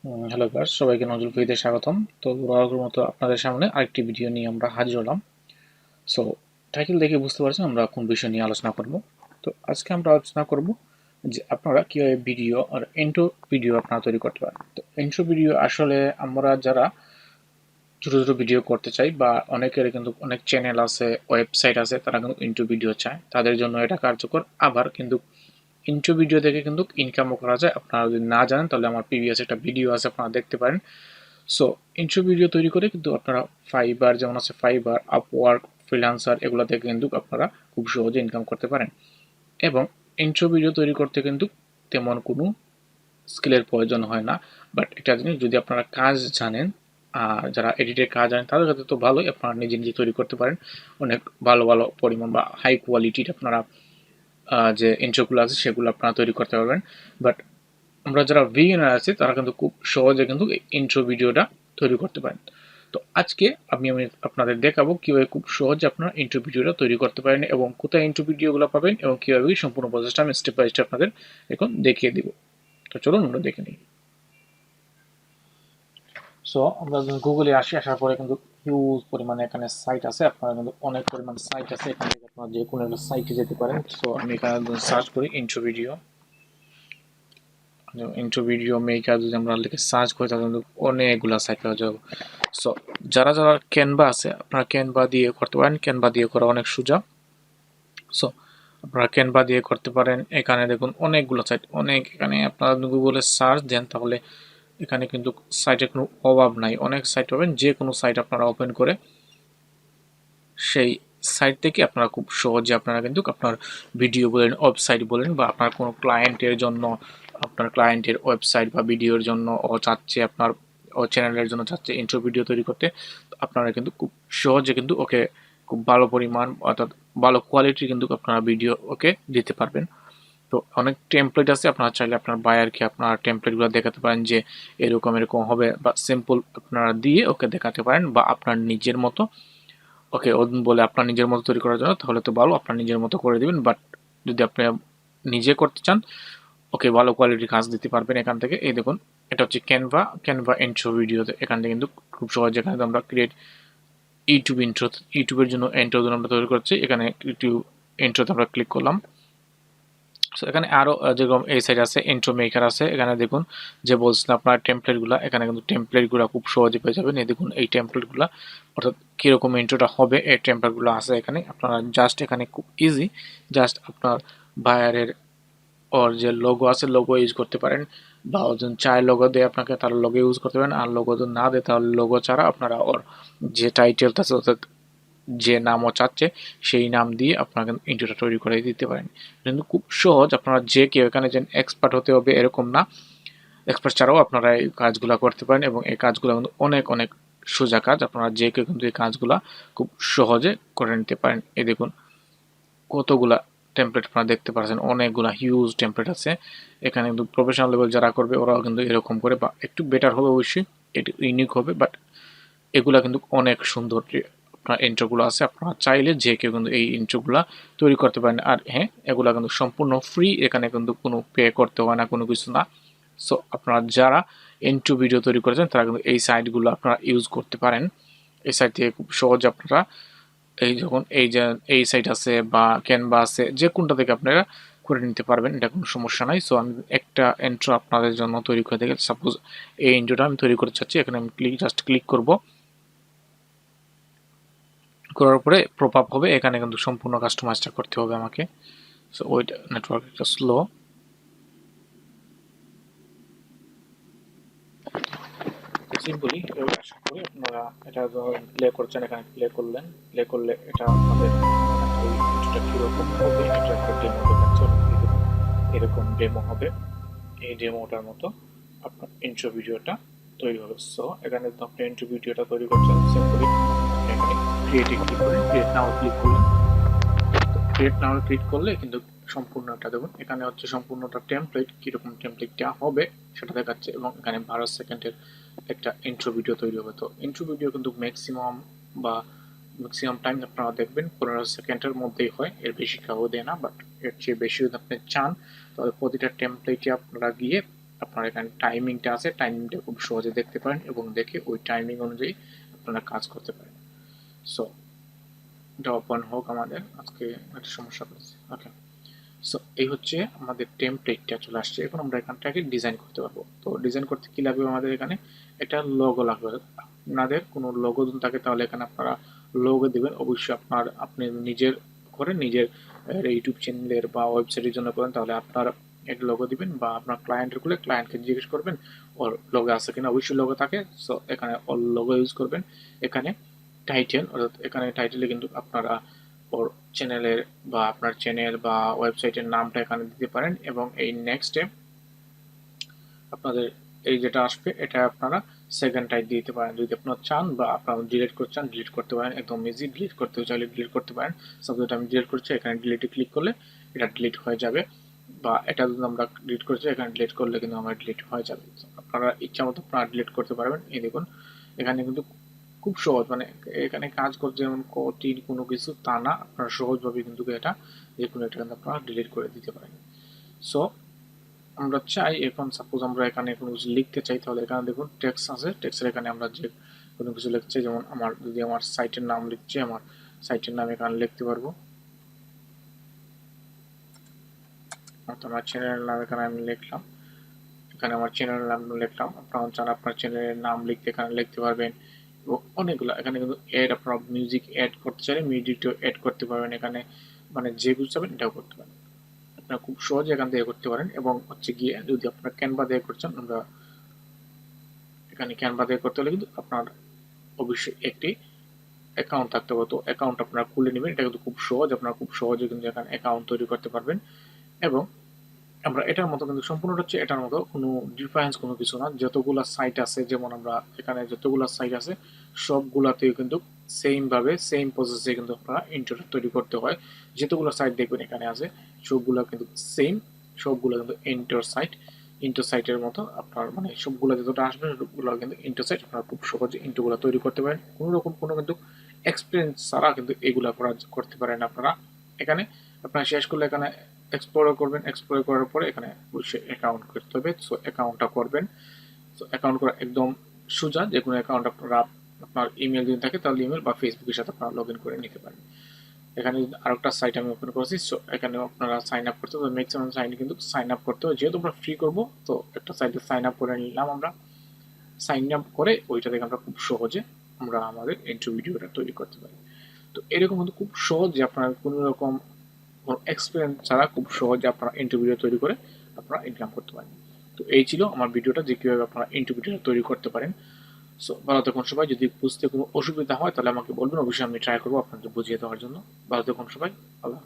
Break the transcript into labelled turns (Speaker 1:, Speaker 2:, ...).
Speaker 1: Hello guys, সবাইকে নজরুল ফ্রিতে স্বাগতম। তো বরাবরের মতো আপনাদের সামনে আরেকটি ভিডিও নিয়ে আমরা হাজির হলাম। সো টাইটেল দেখে বুঝতে পারছেন আমরা কোন বিষয় নিয়ে আলোচনা করব। তো আজকে আমরা আলোচনা করব যে আপনারা কিভাবে ভিডিও আর ইন্ট্রো ভিডিও আপনারা তৈরি করতে পারেন। তো ইন্ট্রো ভিডিও আসলে আমরা যারা ছোট ছোট ভিডিও করতে চাই বা অনেকের কিন্তু অনেক চ্যানেল আছে, ওয়েবসাইট আছে, তারা কিন্তু ইন্ট্রো ভিডিও চায়, তাদের জন্য এটা কার্যকর। আবার কিন্তু ইন্ট্রো ভিডিও থেকে কিন্তু ইনকামও করা যায়। আপনারা যদি না জানেন তাহলে আমার প্রিভিয়াস একটা ভিডিও আছে, আপনারা দেখতে পারেন। সো ইন্ট্রো ভিডিও তৈরি করে কিন্তু আপনারা ফাইবার, যেমন আছে ফাইবার, আপওয়ার্ক, ফ্রিল্যান্সার, এগুলো থেকে কিন্তু আপনারা খুব সহজে ইনকাম করতে পারেন। এবং ইন্ট্রো ভিডিও তৈরি করতে কিন্তু তেমন কোনো স্কিলের প্রয়োজন হয় না। বাট একটা জিনিস, যদি আপনারা কাজ জানেন আর যারা এডিটের কাজ জানেন তাদের কাছে তো ভালোই, আপনারা নিজে নিজে তৈরি করতে পারেন। অনেক ভালো ভালো পরিমাণ বা হাই কোয়ালিটির আপনারা যে ইন্ট্রোগুলো আছে সেগুলো আপনারা তৈরি করতে পারবেন। বাট আমরা যারা বিগিনার আছি তারা কিন্তু খুব সহজে কিন্তু এই ইন্ট্রো ভিডিওটা তৈরি করতে পারেন। তো আজকে আমি আপনাদের দেখাবো কিভাবে খুব সহজে আপনারা ইন্ট্রো ভিডিওটা তৈরি করতে পারেন এবং কোথায় ইন্ট্রো ভিডিওগুলো পাবেন এবং কিভাবে সম্পূর্ণ প্রসেসটা আমি স্টেপ বাই স্টেপ আপনাদের এখন দেখিয়ে দিব। তো চলুন আমরা দেখে নিই। সো আমরা গুগলে আসার পরে কিন্তু হিউজ পরিমাণে এখানে সাইট আছে, আপনারা কিন্তু অনেক পরিমাণ সাইট আছে, এখান থেকে আপনারা যে কোনো একটা সাইটে যেতে পারেন। সো আমি এখানে সার্চ করি intro video. Intro video maker যদি আমরা লিখে সার্চ করি তাহলে কিন্তু অনেকগুলা সাইট পাওয়া যাবে। সো যারা যারা ক্যানভা আছে আপনারা ক্যানভা দিয়ে করতে পারেন, ক্যানভা দিয়ে করা অনেক সোজা। সো আপনারা ক্যানভা দিয়ে করতে পারেন। এখানে দেখুন অনেকগুলো সাইট, এখানে আপনারা গুগলে সার্চ দেন তাহলে এখানে কিন্তু সাইটের কোনো অভাব নাই, অনেক সাইট পাবেন। যে কোনো সাইট আপনারা ওপেন করে সেই সাইট থেকে আপনারা খুব সহজে আপনারা কিন্তু আপনার ভিডিও বলেন, ওয়েবসাইট বলেন, বা আপনার কোনো ক্লায়েন্টের জন্য আপনার ক্লায়েন্টের ওয়েবসাইট বা ভিডিওর জন্য ও চাচ্ছে, আপনার ও চ্যানেলের জন্য চাচ্ছে ইন্ট্রো ভিডিও তৈরি করতে, আপনারা কিন্তু খুব সহজে কিন্তু ওকে খুব ভালো পরিমাণ অর্থাৎ ভালো কোয়ালিটির কিন্তু আপনারা ভিডিও ওকে দিতে পারবেন। তো অনেক টেমপ্লেট আছে, আপনারা চাইলে আপনার বায়ারকে আপনার টেমপ্লেটগুলো দেখাতে পারেন যে এরকম এরকম হবে, বা সিম্পল আপনারা দিয়ে ওকে দেখাতে পারেন, বা আপনার নিজের মতো ওকে বলে আপনার নিজের মতো তৈরি করার জন্য, তাহলে তো ভালো, আপনার নিজের মতো করে দিবেন। বাট যদি আপনি নিজে করতে চান ওকে ভালো কোয়ালিটির কাজ দিতে পারবেন এখান থেকে। এই দেখুন এটা হচ্ছে ক্যানভা, ক্যানভা ইন্ট্রো ভিডিওতে এখান থেকে কিন্তু খুব সহজে এখানে আমরা ক্রিয়েট ইউটিউব ইন্ট্রো, ইউটিউবের জন্য ইন্ট্রো আমরা তৈরি করছি। এখানে ইউটিউব ইন্ট্রোতে আমরা ক্লিক করলাম। সো এখানে আরও যেরকম এই সাইড আছে ইন্ট্রো মেকার আছে, এখানে দেখুন যে বলছিলাম আপনার টেমপ্লেটগুলো, এখানে কিন্তু টেমপ্লেটগুলো খুব সহজে পেয়ে যাবেন। এই দেখুন এই টেমপ্লেটগুলো অর্থাৎ কীরকম ইন্ট্রোটা হবে এই টেমপ্লেটগুলো আছে এখানে। আপনারা জাস্ট এখানে খুব ইজি, জাস্ট আপনার বায়ারের ওর যে লোগো আছে লোগো ইউজ করতে পারেন, বা ওজন চায় লোগো দেয় আপনাকে তার লোগো ইউজ করতে পারেন, আর লোগো যদি না দেয় তাহলে লোগো ছাড়া আপনারা ওর যে টাইটেলটা আছে অর্থাৎ যে নামও চাচ্ছে সেই নাম দিয়ে আপনারা ইন্ট্রোটা তৈরি করে দিতে পারেন। কিন্তু খুব সহজ, আপনারা যে কেউ এখানে যে এক্সপার্ট হতে হবে এরকম না, এক্সপার্ট ছাড়াও আপনারা এই কাজগুলো করতে পারেন এবং এই কাজগুলো কিন্তু অনেক অনেক সোজা কাজ, আপনারা যে কেউ কিন্তু এই কাজগুলো খুব সহজে করে নিতে পারেন। এই দেখুন কতগুলা টেমপ্লেট আপনারা দেখতে পাচ্ছেন, অনেকগুলা হিউজ টেমপ্লেট আছে এখানে। কিন্তু প্রফেশনাল লেভেল যারা করবে ওরাও কিন্তু এরকম করে, বা একটু বেটার হবে অবশ্যই, একটু ইউনিক হবে, বাট এগুলা কিন্তু অনেক সুন্দর আপনার ইন্ট্রোগুলো আছে। আপনারা চাইলে যে কেউ কিন্তু এই ইন্ট্রোগুলা তৈরি করতে পারেন। আর হ্যাঁ, এগুলা কিন্তু সম্পূর্ণ ফ্রি, এখানে কিন্তু কোনো পে করতে হয় না, কোনো কিছু না। সো আপনারা যারা ইন্ট্রো ভিডিও তৈরি করেছেন তারা কিন্তু এই সাইটগুলো আপনারা ইউজ করতে পারেন। এই সাইট থেকে খুব সহজে আপনারা এই যখন এই যে এই সাইট আছে বা ক্যানভা আছে, যে কোনটা থেকে আপনারা করে নিতে পারবেন, এটা কোনো সমস্যা নাই। সো আমি একটা ইন্ট্রো আপনাদের জন্য তৈরি করে দেখি। সাপোজ এই ইন্ট্রোটা আমি তৈরি করতে চাচ্ছি, এখানে আমি জাস্ট ক্লিক করব, করার পরে প্রপ আপ হবে, এখানে কিন্তু সম্পূর্ণ কাস্টমাইজটা করতে হবে আমাকে। সো ওইটা নেটওয়ার্ক একটা স্লো, সিম্পলি আশা করি আপনারা এটা প্লে করছেন, এখানে প্লে করলেন, প্লে করলে এটা আপনাদের কিছুটা কীরকম হবে এটা একটা ডেমো দেখাচ্ছে। এরকম ডেমো হবে, এই ডেমোটার মতো আপনার ইন্ট্রো ভিডিওটা তৈরি হবে। সো এখানে আপনি ইন্ট্রো ভিডিওটা তৈরি করছেন, সিম্পলি এখানে ক্রিয়েটে ক্লিক করেন, ক্রিয়েট নাও ক্লিক করলেন। ক্রিয়েট নাও ক্লিক করলে কিন্তু সম্পূর্ণটা দেখুন, এখানে হচ্ছে সম্পূর্ণটা টেমপ্লেট, কীরকম টেমপ্লেটটা হবে সেটা দেখাচ্ছে, এবং এখানে 12 সেকেন্ডের একটা ইন্ট্রো ভিডিও তৈরি হবে। তো ইন্ট্রো ভিডিও কিন্তু ম্যাক্সিমাম টাইম আপনারা দেখবেন 15 সেকেন্ডের মধ্যেই হয়, এর বেশি কাউ দেয় না। বাট এর চেয়ে বেশি যদি আপনি চান তাহলে প্রতিটা টেমপ্লেটে আপনারা গিয়ে আপনার এখানে টাইমিংটা আছে, টাইমিংটা খুব সহজে দেখতে পারেন এবং দেখে ওই টাইমিং অনুযায়ী আপনারা কাজ করতে পারেন। সো এটা ওপেন হোক, আমাদের আজকে একটা সমস্যা করেছে। ওকে, সো এই হচ্ছে আমাদের টেমপ্লেটটা চলে আসছে। এখন আমরা এখানটাকে ডিজাইন করতে পারবো। তো ডিজাইন করতে কি লাগবে আমাদের? এখানে একটা লোগো লাগবে। আপনাদের কোনো লোগো যদি থাকে তাহলে এখানে আপনারা লোগো দিবেন। অবশ্যই আপনি নিজের করে নিজের ইউটিউব চ্যানেলের বা ওয়েবসাইটের জন্য করেন তাহলে আপনার একটা লোগো দিবেন, বা আপনার ক্লায়েন্টের খুলে ক্লায়েন্টকে জিজ্ঞেস করবেন ওর লোগো আছে কিনা। অবশ্যই লোগো থাকে, সো এখানে ওর লোগো ইউজ করবেন। এখানে টাইটেল, অর্থাৎ এখানে টাইটেলে কিন্তু আপনারা ওর চ্যানেলের বা আপনার চ্যানেল বা ওয়েবসাইটের নামটা এখানে দিতে পারেন, এবং এই নেক্সটে আপনাদের এই যেটা আসবে এটা আপনারা সেকেন্ড টাইপ দিতে পারেন যদি আপনারা চান, বা আপনারা ডিলিট করতে চান ডিলিট করতে পারেন। একদম ইজি, ডিলিট করতে চাইলে ডিলিট করতে পারেন। সাপোজ আমি ডিলিট করছি, এখানে ডিলিটে ক্লিক করলে এটা ডিলিট হয়ে যাবে, বা এটা যদি আমরা ডিলিট করছি এখানে ডিলিট করলে কিন্তু আমার ডিলিট হয়ে যাবে। আপনারা ইচ্ছা মতো আপনারা ডিলিট করতে পারবেন। এই দেখুন এখানে কিন্তু খুব সহজ, মানে এখানে কাজ করতে যেমন কঠিন কোনো কিছু তা না, আপনারা সহজভাবে কিন্তু এটা যে কোনো একটা কিন্তু আপনারা ডিলিট করে দিতে পারেন। সো আমরা চাই এখন সাপোজ আমরা এখানে কোনো কিছু লিখতে চাই, তাহলে এখানে দেখুন টেক্সট আছে, টেক্সটের এখানে আমরা যে কোনো কিছু লিখতে চাই, যেমন আমার যদি আমার সাইটের নাম লিখছি, আমার সাইটের নাম এখানে লিখতে পারবো। আমার চ্যানেলের নাম এখানে আমি লিখলাম, এখানে আমার চ্যানেলের নাম লিখলাম। আপনারা চান আপনার চ্যানেলের নাম লিখতে এখানে লিখতে পারবেন, এবং অনেকগুলো এখানে কিন্তু অ্যাড, আপনারা মিউজিক অ্যাড করতে চাইলে মিউজিকটাও অ্যাড করতে পারবেন এখানে, মানে যে কিছু চাবেন এটাও করতে পারেন। আপনারা খুব সহজে এখান থেকে করতে পারেন। এবং হচ্ছে গিয়ে যদি আপনারা ক্যানভা দিয়ে করছেন, আমরা এখানে ক্যানভা দিয়ে করতে হলে কিন্তু আপনার অবশ্যই একটি অ্যাকাউন্ট থাকতে হবে। তো অ্যাকাউন্ট আপনারা খুলে নেবেন, এটা কিন্তু খুব সহজ, আপনারা খুব সহজে কিন্তু এখানে অ্যাকাউন্ট তৈরি করতে পারবেন। এবং আমরা এটার মতো কিন্তু সম্পূর্ণটা হচ্ছে এটার মতো কোনো ডিফারেন্স কোনো কিছু না। যতগুলা সাইট আছে, যেমন আমরা এখানে যতগুলা সাইট আছে সবগুলাতেই কিন্তু সেম ভাবে সেম প্রসেসে কিন্তু আপনারা ইন্টার তৈরি করতে হয়। যতগুলো সাইট দেখবেন এখানে আছে সবগুলা কিন্তু সেম, সবগুলো কিন্তু ইন্টার সাইটের মতো আপনার, মানে সবগুলো যতটা আসবে সবগুলো কিন্তু ইন্টার সাইট। আপনারা খুব সহজে ইন্টারগুলো তৈরি করতে পারেন, কোনো রকম কোনো কিন্তু এক্সপিরিয়েন্স ছাড়া কিন্তু এগুলা করতে পারেন আপনারা। এখানে আপনারা শেষ করলে এখানে এক্সপ্লোর করবেন, এক্সপ্লোর করার পরে এখানে অবশ্যই অ্যাকাউন্ট করতে হবে। সো অ্যাকাউন্টটা করবেন। সো অ্যাকাউন্ট করা একদম সোজা, যে কোনো অ্যাকাউন্ট আপনারা আপনার ইমেল যদি থাকে তাহলে ইমেল বা ফেসবুকের সাথে আপনারা লগ ইন করে নিতে পারেন। এখানে আরেকটা সাইট আমি ওপেন করেছি, সো এখানে আপনারা সাইন আপ করতে হবে। ম্যাক্সিমাম সাইন কিন্তু সাইন আপ করতে হবে, যেহেতু আমরা ফ্রি করবো তো একটা সাইটে সাইন আপ করে নিলাম। আমরা সাইন আপ করে ওইটা থেকে আমরা খুব সহজে আমরা আমাদের ইন্টারভিউ ভিডিওটা তৈরি করতে পারি। তো এরকম কিন্তু খুব সহজ যে আপনারা কোনো রকম এক্সপিরিয়েন্স ছাড়া খুব সহজে আপনারা ইন্টারভিউ তৈরি করে আপনারা ইনকাম করতে পারেন। তো এই ছিল আমার ভিডিওটা, যে কীভাবে আপনারা ইন্টারভিউ তৈরি করতে পারেন। সো ভালো থাকুন সবাই। যদি বুঝতে কোনো অসুবিধা হয় তাহলে আমাকে বলবেন, অবশ্যই আমি ট্রাই করবো আপনাদের বুঝিয়ে দেওয়ার জন্য। ভালো থাকুন সবাই, আল্লাহ।